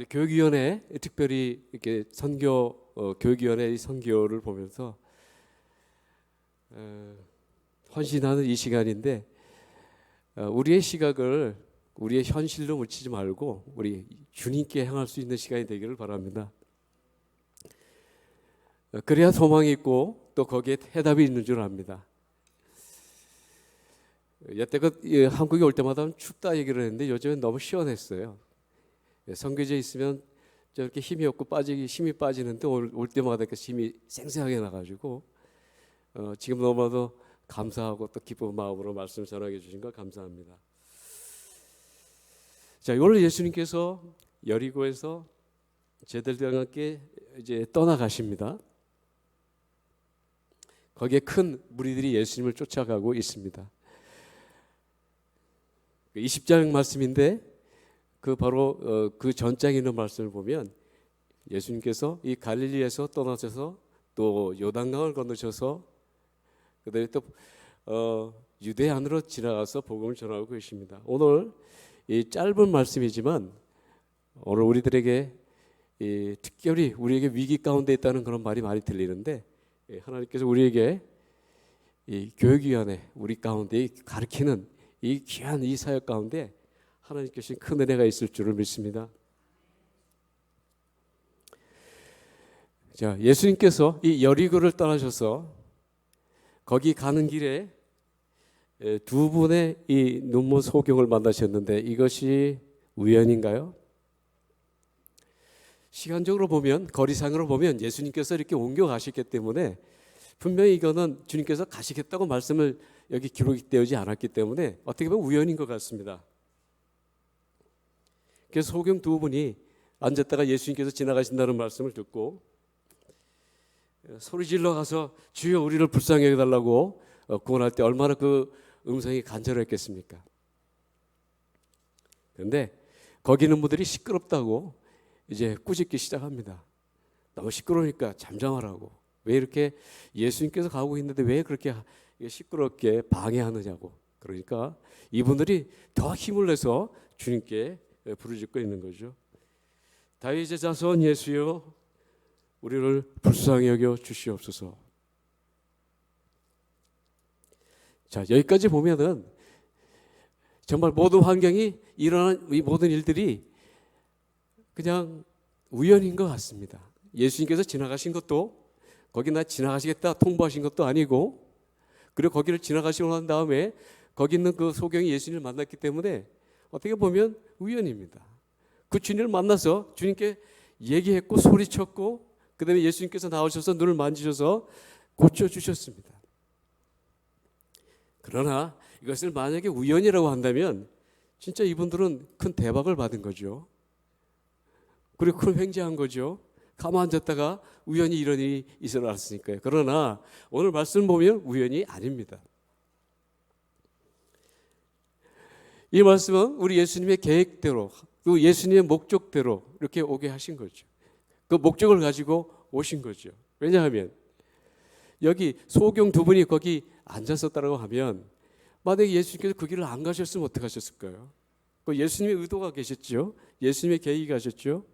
우리 교육위원회 특별히 이렇게 선교 교육위원회의 선교를 보면서 헌신하는 이 시간인데 우리의 시각을 우리의 현실로 묻히지 말고 우리 주님께 향할 수 있는 시간이 되기를 바랍니다. 그래야 소망이 있고 또 거기에 해답이 있는 줄 압니다. 여태껏 한국에 올 때마다 춥다 얘기를 했는데 요즘엔 너무 시원했어요. 선교지에 있으면 저렇게 힘이 없고 힘이 빠지는데 올 때마다 이렇게 힘이 쌩쌩하게 나가지고 지금 너무나도 감사하고 또 기쁜 마음으로 말씀 전하게 해주신 것 감사합니다. 자, 오늘 예수님께서 여리고에서 제자들과 함께 이제 떠나가십니다. 거기에 큰 무리들이 예수님을 쫓아가고 있습니다. 20장 말씀인데 그 바로 그 전장에 있는 말씀을 보면 예수님께서 이 갈릴리에서 떠나셔서 또 요단강을 건너셔서 그다음에 또 유대 안으로 지나가서 복음을 전하고 계십니다. 오늘 이 짧은 말씀이지만 오늘 우리들에게 특별히 우리에게 위기 가운데 있다는 그런 말이 많이 들리는데 하나님께서 우리에게 이 교육위원회 우리 가운데 가르치는 이 귀한 이 사역 가운데 하나님께서 큰 은혜가 있을 줄을 믿습니다. 자, 예수님께서 이 여리고를 떠나셔서 거기 가는 길에 두 분의 이 눈먼 소경을 만나셨는데 이것이 우연인가요? 시간적으로 보면 거리상으로 보면 예수님께서 이렇게 옮겨가셨기 때문에 분명히 이거는 주님께서 가시겠다고 말씀을 여기 기록이 되지 않았기 때문에 어떻게 보면 우연인 것 같습니다. 그래서 소경 두 분이 앉았다가 예수님께서 지나가신다는 말씀을 듣고 소리 질러 가서 주여 우리를 불쌍히 여겨달라고 구원할 때 얼마나 그 음성이 간절했겠습니까? 그런데 거기 있는 분들이 시끄럽다고 이제 꾸짖기 시작합니다. 너무 시끄러우니까 잠잠하라고. 왜 이렇게 예수님께서 가고 있는데 왜 그렇게 시끄럽게 방해하느냐고. 그러니까 이분들이 더 힘을 내서 주님께 부르짖고 있는 거죠. 다윗의 자손 예수여 우리를 불쌍히 여겨 주시옵소서. 자, 여기까지 보면은 정말 모든 환경이 일어나는 이 모든 일들이 그냥 우연인 것 같습니다. 예수님께서 지나가신 것도 거기 나 지나가시겠다 통보하신 것도 아니고 그리고 거기를 지나가시고 난 다음에 거기 있는 그 소경이 예수님을 만났기 때문에 어떻게 보면 우연입니다. 그 주님을 만나서 주님께 얘기했고 소리쳤고 그 다음에 예수님께서 나오셔서 눈을 만지셔서 고쳐주셨습니다. 그러나 이것을 만약에 우연이라고 한다면 진짜 이분들은 큰 대박을 받은 거죠. 그리고 큰 횡재한 거죠. 가만 앉았다가 우연히 이런 일이 일어났으니까요. 그러나 오늘 말씀 보면 우연이 아닙니다. 이 말씀은 우리 예수님의 계획대로 그 예수님의 목적대로 이렇게 오게 하신 거죠. 그 목적을 가지고 오신 거죠. 왜냐하면 여기 소경 두 분이 거기 앉았었다고 하면 만약에 예수님께서 그 길을 안 가셨으면 어떻게 하셨을까요? 그 예수님의 의도가 계셨죠. 예수님의 계획이 가셨죠.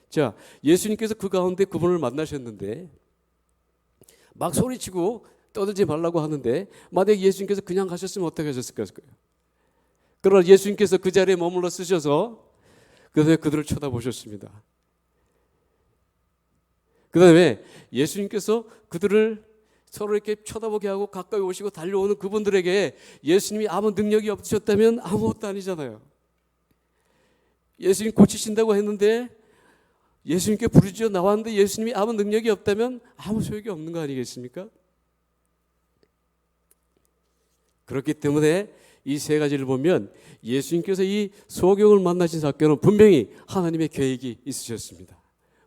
자, 예수님께서 그 가운데 그분을 만나셨는데 막 소리치고 떠들지 말라고 하는데 만약에 예수님께서 그냥 가셨으면 어떻게 하셨을까요? 그러나 예수님께서 그 자리에 머물러 쓰셔서 그다음에 그들을 쳐다보셨습니다. 그 다음에 예수님께서 그들을 서로 이렇게 쳐다보게 하고 가까이 오시고 달려오는 그분들에게 예수님이 아무 능력이 없으셨다면 아무것도 아니잖아요. 예수님 고치신다고 했는데 예수님께 부르짖어 나왔는데 예수님이 아무 능력이 없다면 아무 소용이 없는 거 아니겠습니까? 그렇기 때문에 이 세 가지를 보면 예수님께서 이 소경을 만나신 사건은 분명히 하나님의 계획이 있으셨습니다.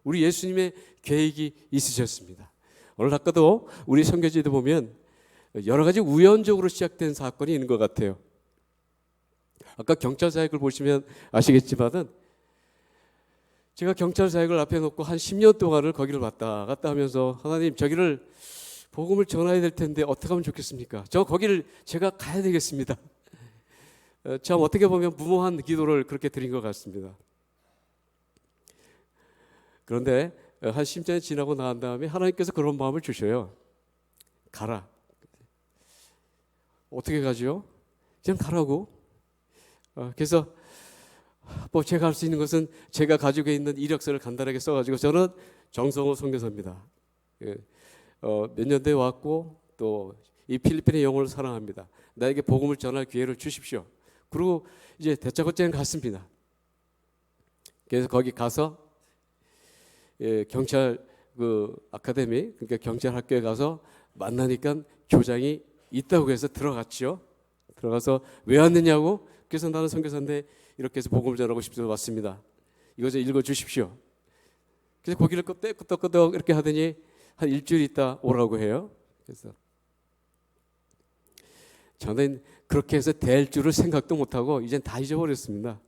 우리 예수님의 계획이 있으셨습니다. 오늘 아까도 우리 선교지에도 보면 여러 가지 우연적으로 시작된 사건이 있는 것 같아요. 아까 경찰 사역을 보시면 아시겠지만은 제가 경찰 사역을 앞에 놓고 한 10년 동안을 거기를 왔다 갔다 하면서 하나님 저기를 복음을 전해야 될 텐데 어떻게 하면 좋겠습니까? 저 거기를 제가 가야 되겠습니다. 참 어떻게 보면 무모한 기도를 그렇게 드린 것 같습니다. 그런데 한 10년이 지나고 난 다음에 하나님께서 그런 마음을 주셔요. 가라. 어떻게 가죠? 그냥 가라고. 그래서 뭐 제가 할 수 있는 것은 제가 가지고 있는 이력서를 간단하게 써가지고 저는 정성호 선교사입니다. 몇 년대에 왔고 또 이 필리핀의 영혼을 사랑합니다. 나에게 복음을 전할 기회를 주십시오. 그리고 이제 다짜고짜 갔습니다. 그래서 거기 가서 경찰 그 아카데미, 그러니까 경찰 학교에 가서 만나니까 교장이 있다고 해서 들어갔죠. 들어가서 왜 왔느냐고. 그래서 나는 선교사인데 이렇게 해서 복음을 전하고 싶어서 왔습니다. 이거 좀 읽어 주십시오. 그래서 고개를 끄덕끄덕 이렇게 하더니 한 일주일 있다 오라고 해요. 그래서 저는 그렇게 해서 될 줄을 생각도 못하고 이젠 다 잊어버렸습니다.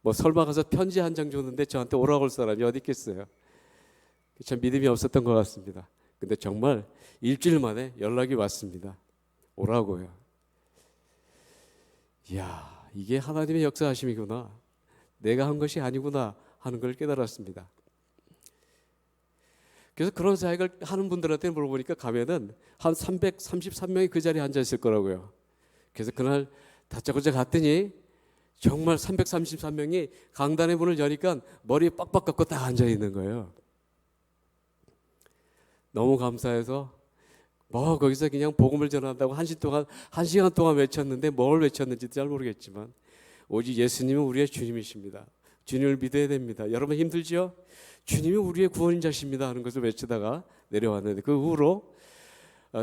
뭐 설마 가서 편지 한 장 줬는데 저한테 오라고 할 사람이 어디 있겠어요. 참 믿음이 없었던 것 같습니다. 근데 정말 일주일 만에 연락이 왔습니다. 오라고요. 이야, 이게 하나님의 역사하심이구나. 내가 한 것이 아니구나 하는 걸 깨달았습니다. 그래서 그런 사역을 하는 분들한테 물어보니까 가면은 한 333명이 그 자리에 앉아 있을 거라고요. 그래서 그날 다짜고짜 갔더니 정말 333명이 강단의 문을 여니까 머리 빡빡 깎고 딱 앉아 있는 거예요. 너무 감사해서 뭐 거기서 그냥 복음을 전한다고 한 시간 동안 외쳤는데 뭘 외쳤는지도 잘 모르겠지만 오직 예수님은 우리의 주님이십니다. 주님을 믿어야 됩니다. 여러분 힘들죠? 주님이 우리의 구원자십니다 하는 것을 외치다가 내려왔는데 그 후로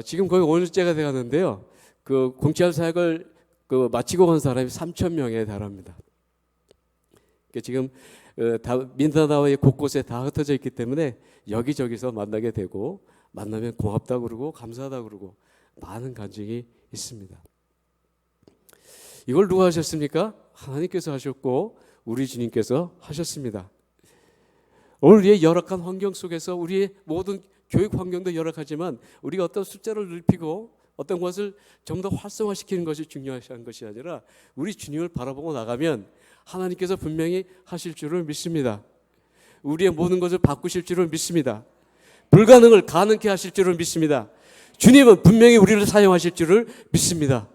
지금 거의 5년째가 되었는데요. 그 공치할 사역을 마치고 간 사람이 3,000명에 달합니다. 지금 민다나오의 곳곳에 다 흩어져 있기 때문에 여기저기서 만나게 되고 만나면 고맙다고 그러고 감사하다고 그러고 많은 간증이 있습니다. 이걸 누가 하셨습니까? 하나님께서 하셨고 우리 주님께서 하셨습니다. 오늘 우리의 열악한 환경 속에서 우리의 모든 교육 환경도 열악하지만 우리가 어떤 숫자를 넓히고 어떤 것을 좀 더 활성화시키는 것이 중요한 것이 아니라 우리 주님을 바라보고 나가면 하나님께서 분명히 하실 줄을 믿습니다. 우리의 모든 것을 바꾸실 줄을 믿습니다. 불가능을 가능케 하실 줄을 믿습니다. 주님은 분명히 우리를 사용하실 줄을 믿습니다.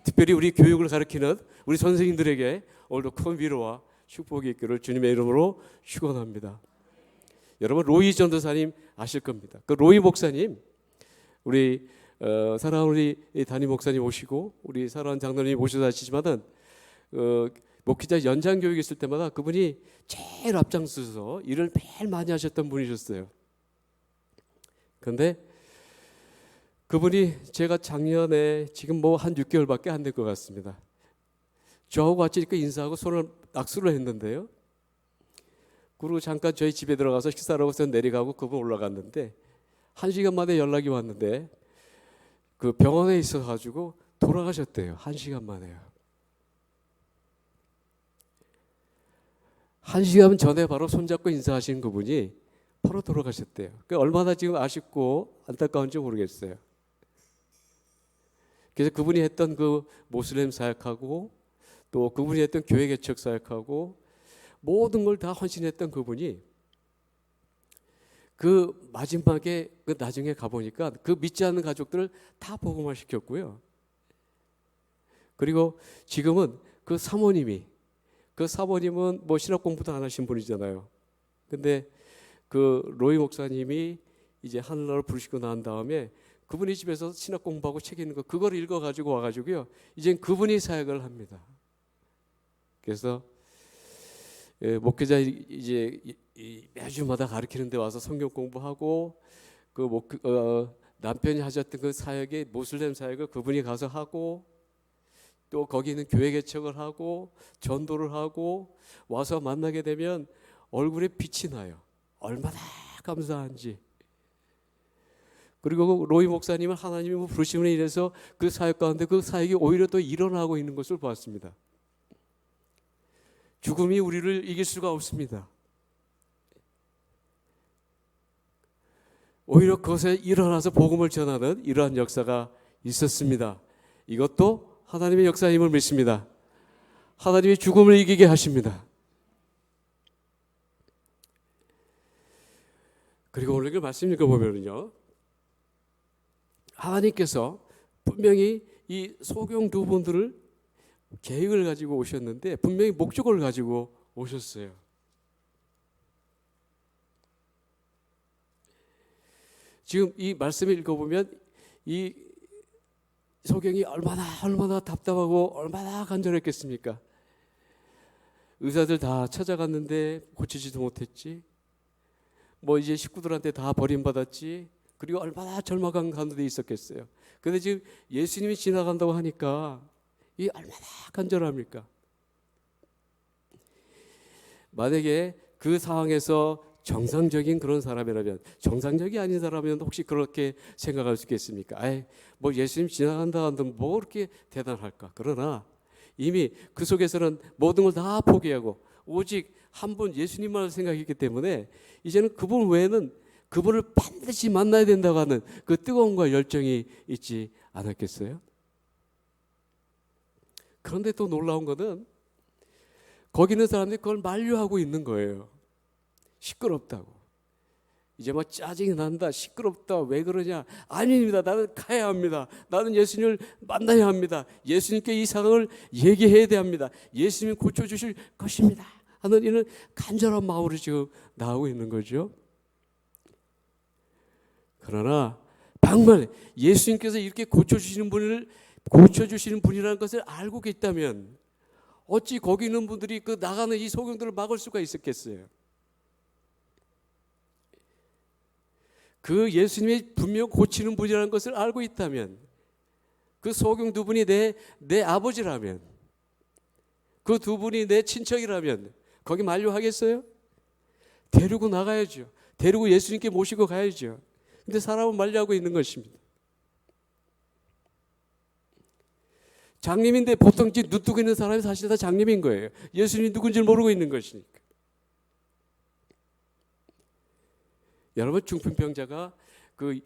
특별히 우리 교육을 가르치는 우리 선생님들에게 오늘도 큰 위로와 축복이 있기를 주님의 이름으로 축원합니다. 여러분 로이 전도사님 아실 겁니다. 그 로이 목사님 우리 사랑하는 우리 담임 목사님 오시고 우리 사랑하는 장로님 오셔서 하시지만은 목회자 연장 교육 있을 때마다 그분이 제일 앞장서서 일을 매일 많이 하셨던 분이셨어요. 그런데 그분이 제가 작년에 지금 뭐 한 6개월밖에 안 될 것 같습니다. 저하고 같이 이렇게 인사하고 악수를 했는데요. 그리고 잠깐 저희 집에 들어가서 식사를 하고서 내려가고 그분 올라갔는데 1시간 만에 연락이 왔는데 그 병원에 있어가지고 돌아가셨대요. 1시간 만에요. 1시간 전에 바로 손잡고 인사하신 그분이 바로 돌아가셨대요. 그러니까 얼마나 지금 아쉽고 안타까운지 모르겠어요. 그래서 그분이 했던 그 모슬렘 사역하고 또 그분이 했던 교회 개척 사역하고 모든 걸 다 헌신했던 그분이 그 마지막에 그 나중에 가보니까 그 믿지 않는 가족들을 다 복음화 시켰고요. 그리고 지금은 그 사모님은 뭐 신학 공부도 안 하신 분이잖아요. 근데 그 로이 목사님이 이제 하늘나라를 부르시고 난 다음에 그분이 집에서 신학 공부하고 책 읽는 거 그걸 읽어가지고 와가지고요. 이젠 그분이 사역을 합니다. 그래서 목회자 이제 매주마다 가르치는 데 와서 성경 공부하고 남편이 하셨던 그 사역에 모슬렘 사역을 그분이 가서 하고 또 거기는 교회 개척을 하고 전도를 하고 와서 만나게 되면 얼굴에 빛이 나요. 얼마나 감사한지. 그리고 로이 목사님은 하나님이 부르심을 인해서 그 사역 가운데 그 사역이 오히려 더 일어나고 있는 것을 보았습니다. 죽음이 우리를 이길 수가 없습니다. 오히려 그것에 일어나서 복음을 전하는 이러한 역사가 있었습니다. 이것도 하나님의 역사임을 믿습니다. 하나님이 죽음을 이기게 하십니다. 그리고 오늘 그 말씀 읽어보면요, 하나님께서 분명히 이 소경 두 분들을 계획을 가지고 오셨는데 분명히 목적을 가지고 오셨어요. 지금 이 말씀을 읽어보면 이 소경이 얼마나 답답하고 얼마나 간절했겠습니까? 의사들 다 찾아갔는데 고치지도 못했지. 뭐 이제 식구들한테 다 버림받았지. 그리고 얼마나 절망한 가운데 있었겠어요. 그런데 지금 예수님이 지나간다고 하니까 이 얼마나 간절합니까? 만약에 그 상황에서 정상적인 그런 사람이라면, 정상적이 아닌 사람이면 혹시 그렇게 생각할 수 있겠습니까? 뭐 예수님 지나간다 한다면 뭐 그렇게 대단할까? 그러나 이미 그 속에서는 모든 걸 다 포기하고 오직 한 분 예수님만을 생각했기 때문에 이제는 그분 외에는 그분을 반드시 만나야 된다고 하는 그 뜨거움과 열정이 있지 않았겠어요? 그런데 또 놀라운 것은 거기 있는 사람들이 그걸 만류하고 있는 거예요. 시끄럽다고. 이제 막 짜증이 난다. 시끄럽다. 왜 그러냐? 아닙니다. 나는 가야 합니다. 나는 예수님을 만나야 합니다. 예수님께 이 상황을 얘기해야 합니다. 예수님이 고쳐주실 것입니다 하는 이런 간절한 마음으로 지금 나오고 있는 거죠. 그러나 정말 예수님께서 이렇게 고쳐주시는 분이라는 것을 알고 계시다면 어찌 거기 있는 분들이 그 나가는 이 소경들을 막을 수가 있었겠어요? 그 예수님이 분명 고치는 분이라는 것을 알고 있다면, 그 소경 두 분이 내 아버지라면, 그 두 분이 내 친척이라면 거기 만류하겠어요? 데리고 나가야죠. 데리고 예수님께 모시고 가야죠. 근데 사람은 만류하고 있는 것입니다. 장님인데 보통 눈뜨고 있는 사람이 사실 다 장님인 거예요. 예수님이 누군지 모르고 있는 것이니까. 여러분, 중풍병자가 그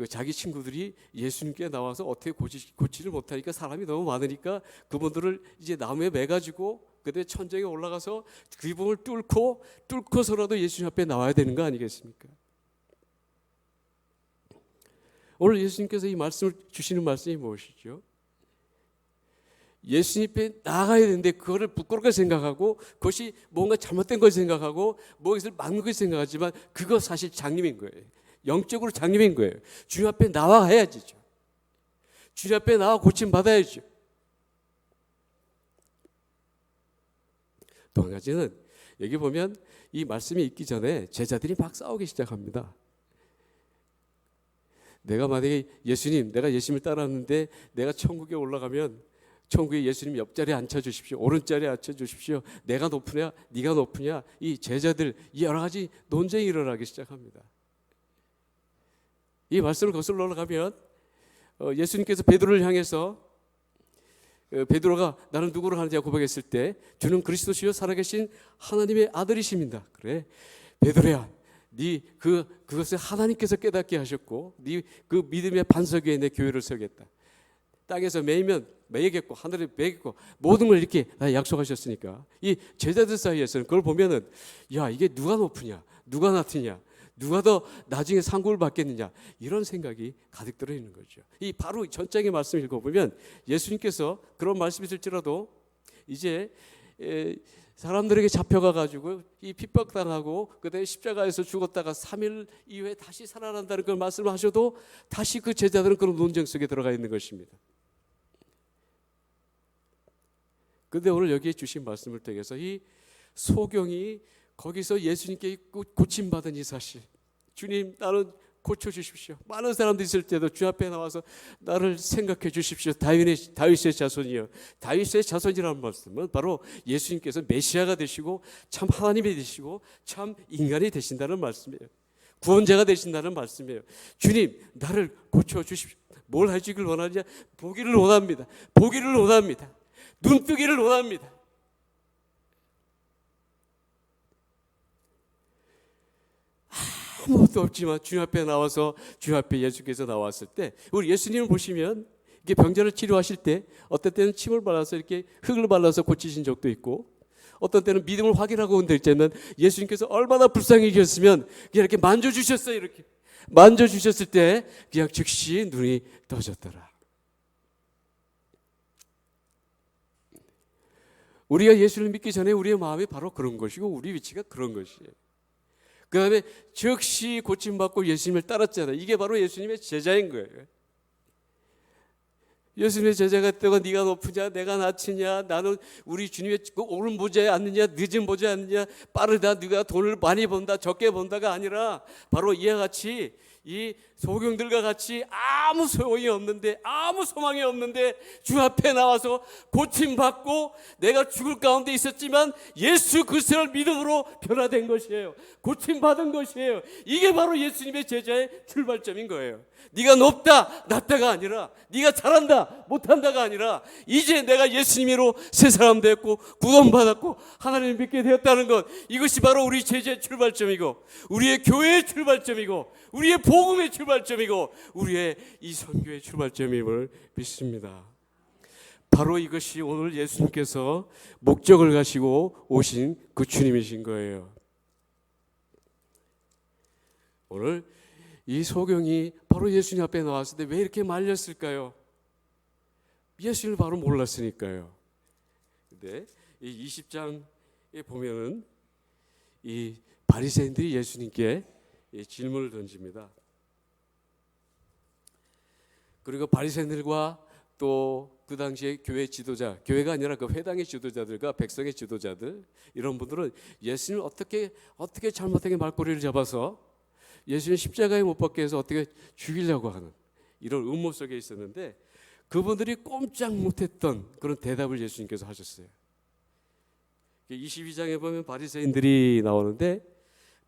자기 친구들이 예수님께 나와서 어떻게 고치를 못하니까 사람이 너무 많으니까 그분들을 이제 나무에 매가지고 그때 천장에 올라가서 그 부분을 뚫고서라도 예수님 앞에 나와야 되는 거 아니겠습니까? 오늘 예수님께서 이 말씀을 주시는 말씀이 무엇이죠? 예수님 앞에 나가야 되는데 그거를 부끄럽게 생각하고 그것이 뭔가 잘못된 걸 생각하고 무엇을 막는 걸 생각하지만 그거 사실 장님인 거예요. 영적으로 장님인 거예요. 주님 앞에 나와야죠. 주님 앞에 나와 고침 받아야죠. 또 한 가지는 여기 보면 이 말씀이 있기 전에 제자들이 막 싸우기 시작합니다. 내가 예수님을 따랐는데 내가 천국에 올라가면 천국에 예수님 옆자리에 앉혀주십시오. 오른자리에 앉혀주십시오. 내가 높으냐 네가 높으냐, 이 제자들 여러 가지 논쟁이 일어나기 시작합니다. 이 말씀을 거슬러 올라가면 예수님께서 베드로를 향해서 베드로가 나는 누구를 하느냐 고백했을 때 주는 그리스도시요 살아계신 하나님의 아들이십니다. 그래 베드로야, 네 그것을 하나님께서 깨닫게 하셨고 네 그 믿음의 반석 위에 내 교회를 세우겠다. 땅에서 매이겠고 하늘에 매이겠고 모든 걸 이렇게 약속하셨으니까 이 제자들 사이에서는 그걸 보면은 야, 이게 누가 높으냐 누가 낮으냐 누가 더 나중에 상급을 받겠느냐 이런 생각이 가득 들어있는 거죠. 이 바로 전장의 말씀을 읽어보면 예수님께서 그런 말씀이 있을지라도 이제 사람들에게 잡혀가가지고 이 핍박당하고 그다음에 십자가에서 죽었다가 3일 이후에 다시 살아난다는 그 말씀을 하셔도 다시 그 제자들은 그런 논쟁 속에 들어가 있는 것입니다. 그런데 오늘 여기에 주신 말씀을 통해서 이 소경이 거기서 예수님께 고침받은 이 사실, 주님 나는 고쳐주십시오. 많은 사람들이 있을 때도 주 앞에 나와서 나를 생각해 주십시오. 다윗의 자손이요. 다윗의 자손이라는 말씀은 바로 예수님께서 메시아가 되시고 참 하나님이 되시고 참 인간이 되신다는 말씀이에요. 구원자가 되신다는 말씀이에요. 주님 나를 고쳐주십시오. 뭘 하시길 원하느냐? 보기를 원합니다. 보기를 원합니다. 눈뜨기를 원합니다. 아무것도 없지만 주님 앞에 나와서 주님 앞에 예수께서 나왔을 때 우리 예수님을 보시면 이게 병자를 치료하실 때 어떨 때는 침을 발라서 이렇게 흙을 발라서 고치신 적도 있고 어떤 때는 믿음을 확인하고 온 될 때는 예수님께서 얼마나 불쌍해지셨으면 그냥 이렇게 만져주셨어요. 이렇게 만져주셨을 때 그냥 즉시 눈이 떠졌더라. 우리가 예수를 믿기 전에 우리의 마음이 바로 그런 것이고 우리 위치가 그런 것이에요. 그 다음에 즉시 고침받고 예수님을 따랐잖아요. 이게 바로 예수님의 제자인 거예요. 예수님의 제자가 되고 네가 높으냐 내가 낮으냐, 나는 우리 주님의 오른 보좌에 앉느냐 늦은 보좌에 앉느냐, 빠르다 네가 돈을 많이 번다 적게 번다가 아니라 바로 이와 같이 이 소경들과 같이 아무 소용이 없는데 아무 소망이 없는데 주 앞에 나와서 고침받고 내가 죽을 가운데 있었지만 예수 그리스도를 믿음으로 변화된 것이에요. 고침받은 것이에요. 이게 바로 예수님의 제자의 출발점인 거예요. 네가 높다 낮다가 아니라, 네가 잘한다 못한다가 아니라, 이제 내가 예수님으로 새 사람 됐고 구원받았고 하나님을 믿게 되었다는 것, 이것이 바로 우리 제자의 출발점이고 우리의 교회의 출발점이고 우리의 복음의 출발점이고 우리의 이 선교의 출발점임을 믿습니다. 바로 이것이 오늘 예수님께서 목적을 가지고 오신 그 주님이신 거예요. 오늘 이 소경이 바로 예수님 앞에 나왔을 때 왜 이렇게 말렸을까요? 예수님을 바로 몰랐으니까요. 근데 이 20장에 보면은 이 바리새인들이 예수님께 질문을 던집니다. 그리고 바리새인들과 또 그 당시에 교회 지도자, 교회가 아니라 그 회당의 지도자들과 백성의 지도자들, 이런 분들은 예수님을 어떻게 잘못하게 말꼬리를 잡아서 예수님 십자가에 못 박게 해서 어떻게 죽이려고 하는 이런 음모 속에 있었는데, 그분들이 꼼짝 못했던 그런 대답을 예수님께서 하셨어요. 22장에 보면 바리새인들이 나오는데,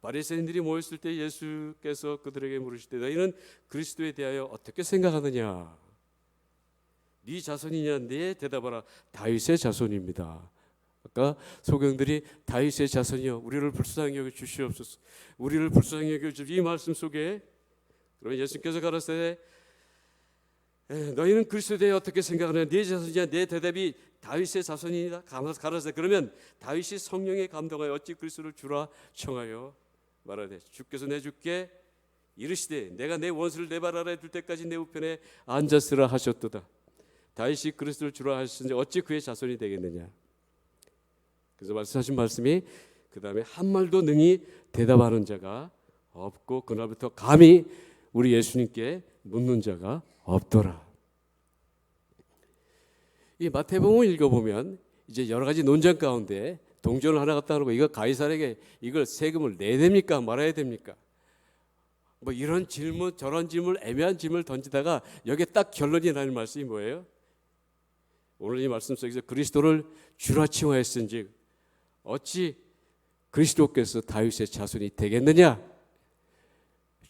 바리새인들이 모였을 때 예수께서 그들에게 물으실 때 너희는 그리스도에 대하여 어떻게 생각하느냐? 네 자손이냐? 네 대답하라. 다윗의 자손입니다. 아까 소경들이 다윗의 자손이여 우리를 불쌍히 여겨 주시옵소서, 우리를 불쌍히 여겨 주시옵소서, 이 말씀 속에 그러면 예수님께서 가라사대 너희는 그리스도에 대해 어떻게 생각하느냐? 네 자손이냐? 네 대답이 다윗의 자손이다. 가라사대 그러면 다윗이 성령에 감동하여 어찌 그리스도를 주라 청하여 말하되 주께서 내 주께 이르시되 내가 내 원수를 내 발 아래에 둘 때까지 내 우편에 앉았으라 하셨도다. 다윗이 그리스도를 주라 하셨는데 어찌 그의 자손이 되겠느냐? 그래서 말씀하신 말씀이 그 다음에 한 말도 능히 대답하는 자가 없고 그날부터 감히 우리 예수님께 묻는 자가 없더라. 이 마태복음을 읽어보면 이제 여러 가지 논쟁 가운데 동전을 하나 갖다 놓고 이거 가이사에게 이걸 세금을 내야 됩니까 말아야 됩니까? 뭐 이런 질문 저런 질문 애매한 질문을 던지다가 여기에 딱 결론이 나는 말씀이 뭐예요? 오늘 이 말씀 속에서 그리스도를 주라 칭하였은즉 어찌 그리스도께서 다윗의 자손이 되겠느냐?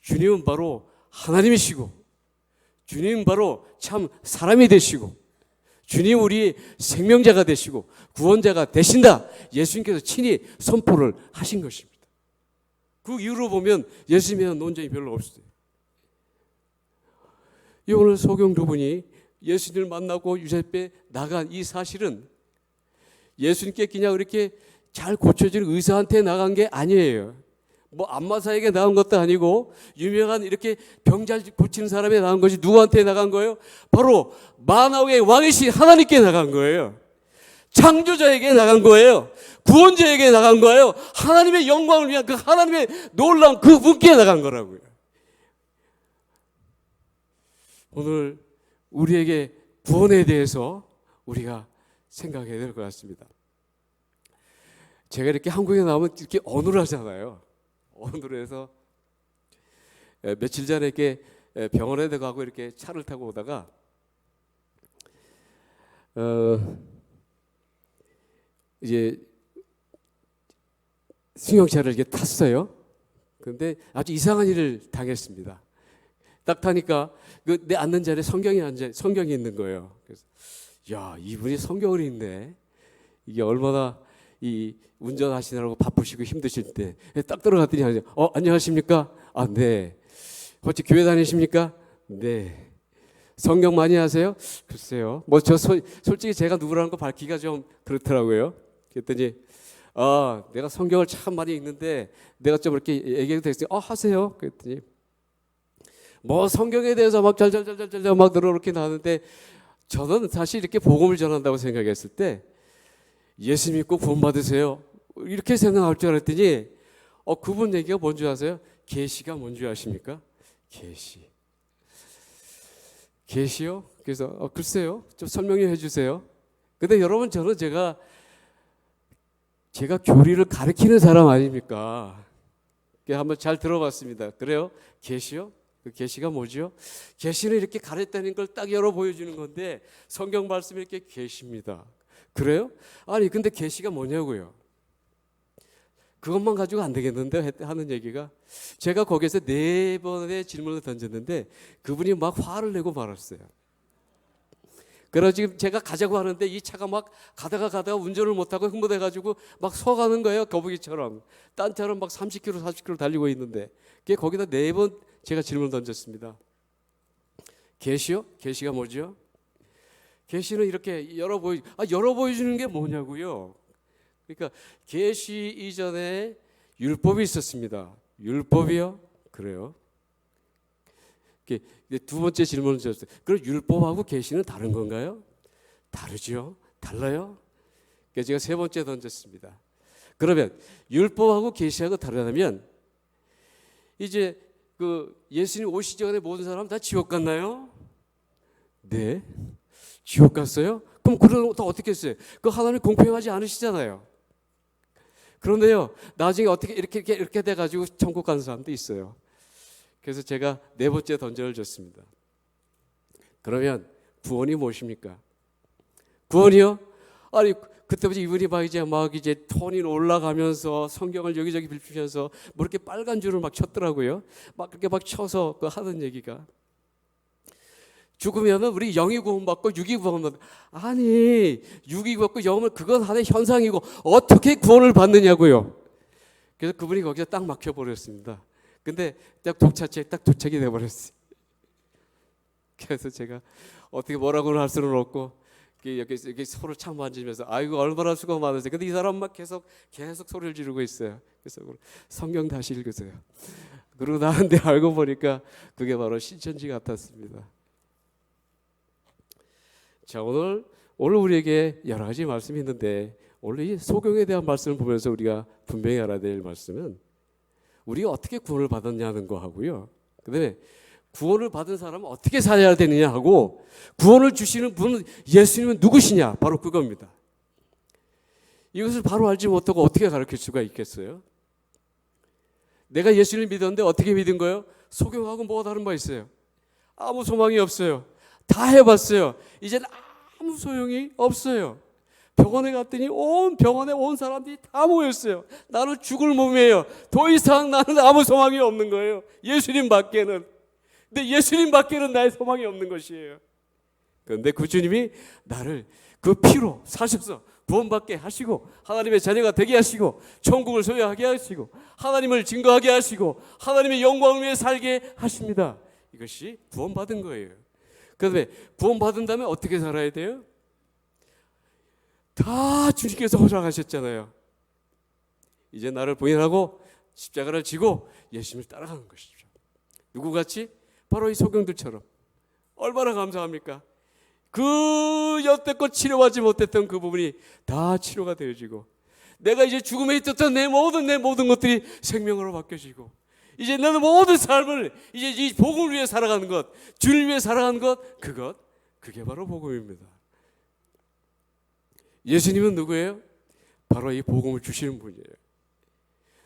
주님은 바로 하나님이시고 주님은 바로 참 사람이 되시고 주님 우리 생명자가 되시고 구원자가 되신다. 예수님께서 친히 선포를 하신 것입니다. 그 이유로 보면 예수님에 대한 논쟁이 별로 없어요. 이 오늘 소경 두 분이 예수님을 만나고 유대집에 나간 이 사실은 예수님께 그냥 이렇게 잘 고쳐진 의사한테 나간 게 아니에요. 뭐 안마사에게 나간 것도 아니고 유명한 이렇게 병 잘 고치는 사람에 나간 것이 누구한테 나간 거예요? 바로 만왕의 왕이신 하나님께 나간 거예요. 창조자에게 나간 거예요. 구원자에게 나간 거예요. 하나님의 영광을 위한 그 하나님의 놀라운 그 분께 나간 거라고요. 오늘 우리에게 구원에 대해서 우리가 생각해야 될 것 같습니다. 제가 이렇게 한국에 나오면 이렇게 어눌하잖아요. 어눌해서 며칠 전에 이렇게 병원에 가고 이렇게 차를 타고 오다가 이제 승용차를 이렇게 탔어요. 그런데 아주 이상한 일을 당했습니다. 딱 타니까 내 앉는 자리에 성경이 있는 거예요. 그래서 야, 이분이 성경을 읽네. 이게 얼마나 이 운전하시느라고 바쁘시고 힘드실 때 딱 들어갔더니 안녕하십니까? 아, 네. 혹시 교회 다니십니까? 네. 성경 많이 하세요? 글쎄요. 뭐 저 솔직히 제가 누구라는 거 밝히기가 좀 그렇더라고요. 그랬더니 내가 성경을 참 많이 읽는데 내가 좀 이렇게 얘기해도 되겠어요? 하세요. 그랬더니 뭐 성경에 대해서 막 잘잘잘잘잘 막 이렇게 나오는데 저는 사실 이렇게 복음을 전한다고 생각했을 때 예수 믿고 구원 받으세요 이렇게 생각할 줄 알았더니 그분 얘기가 뭔지 아세요? 계시가 뭔지 아십니까? 계시요? 그래서 글쎄요 좀 설명해 주세요. 근데 여러분 저는 제가 교리를 가르치는 사람 아닙니까? 한번 잘 들어봤습니다. 그래요? 계시요? 그 계시가 뭐죠? 계시는 이렇게 가르쳤다는 걸 딱 열어 보여주는 건데 성경 말씀이 이렇게 계시입니다. 그래요? 아니 근데 계시가 뭐냐고요? 그것만 가지고 안 되겠는데 하는 얘기가 제가 거기서 4번의 질문을 던졌는데 그분이 막 화를 내고 말았어요. 그래서 지금 제가 가자고 하는데 이 차가 막 가다가 운전을 못하고 흥분해가지고 막 서가는 거예요. 거북이처럼. 딴 차는 막 30km, 40km 달리고 있는데 거기다 4번 제가 질문을 던졌습니다. 계시요? 계시가 뭐죠? 계시는 이렇게 열어 보여주는 게 뭐냐고요? 그러니까 계시 이전에 율법이 있었습니다. 율법이요? 그래요. 두 번째 질문을 드렸어요. 그럼 율법하고 계시는 다른 건가요? 다르죠. 달라요. 그래서 제가 3번째 던졌습니다. 그러면 율법하고 계시하고 다르다면 이제 예수님 오시기 전에 모든 사람 다 지옥 갔나요? 네. 지옥 갔어요? 그럼 그럼 또 어떻게 했어요? 하나님 공평하지 않으시잖아요. 그런데요, 나중에 어떻게 이렇게 돼가지고 천국 가는 사람도 있어요. 그래서 제가 4번째 던전을 줬습니다. 그러면 구원이 무엇입니까? 구원이요? 아니 그때부터 이분이 막 이제 톤이 올라가면서 성경을 여기저기 빌피면서 뭐 이렇게 빨간 줄을 막 쳤더라고요. 막 그렇게 막 쳐서 하던 얘기가 죽으면은 우리 영이 구원받고 육이 구원받고 아니 육이 구원받고 영은 그건 하나의 현상이고 어떻게 구원을 받느냐고요. 그래서 그분이 거기서 딱 막혀버렸습니다. 근데 딱 도착이 돼버렸어요. 그래서 제가 어떻게 뭐라고는 할 수는 없고 여기 서로 참 만지면서 아이고 얼마나 수고 많으세요. 근데 이 사람 막 계속 소리를 지르고 있어요. 그래서 성경 다시 읽으세요. 그러고 나는데 알고 보니까 그게 바로 신천지 같았습니다. 자 오늘 우리에게 여러 가지 말씀이 있는데 오늘 이 소경에 대한 말씀을 보면서 우리가 분명히 알아야 될 말씀은 우리가 어떻게 구원을 받았냐는 거 하고요. 그다음에 구원을 받은 사람은 어떻게 살아야 되느냐 하고 구원을 주시는 분은 예수님은 누구시냐 바로 그겁니다. 이것을 바로 알지 못하고 어떻게 가르칠 수가 있겠어요? 내가 예수님을 믿었는데 어떻게 믿은 거예요? 소경하고 뭐가 다른 바 있어요? 아무 소망이 없어요. 다 해봤어요. 이제는 아무 소용이 없어요. 병원에 갔더니 병원에 온 사람들이 다 모였어요. 나는 죽을 몸이에요. 더 이상 나는 아무 소망이 없는 거예요. 예수님 밖에는. 근데 예수님 밖에는 나의 소망이 없는 것이에요. 그런데 그 주님이 나를 그 피로 사셔서 구원받게 하시고 하나님의 자녀가 되게 하시고 천국을 소유하게 하시고 하나님을 증거하게 하시고 하나님의 영광을 위해 살게 하십니다. 이것이 구원받은 거예요. 그다음에 구원받은 다음에 어떻게 살아야 돼요? 다 주님께서 허락하셨잖아요. 이제 나를 부인하고 십자가를 지고 예수님을 따라가는 것이죠. 누구같이? 바로 이 소경들처럼. 얼마나 감사합니까? 그 여태껏 치료하지 못했던 그 부분이 다 치료가 되어지고 내가 이제 죽음에 있었던 내 모든 것들이 생명으로 바뀌어지고 이제 나는 모든 삶을 이제 이 복음을 위해 살아가는 것, 주를 위해 살아가는 것, 그게 바로 복음입니다. 예수님은 누구예요? 바로 이 복음을 주시는 분이에요.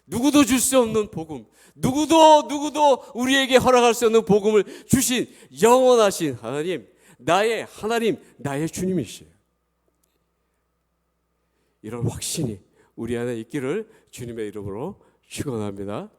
누구도 줄 수 없는 복음, 누구도 우리에게 허락할 수 없는 복음을 주신 영원하신 하나님, 나의 주님이시에요. 이런 확신이 우리 안에 있기를 주님의 이름으로 축원합니다.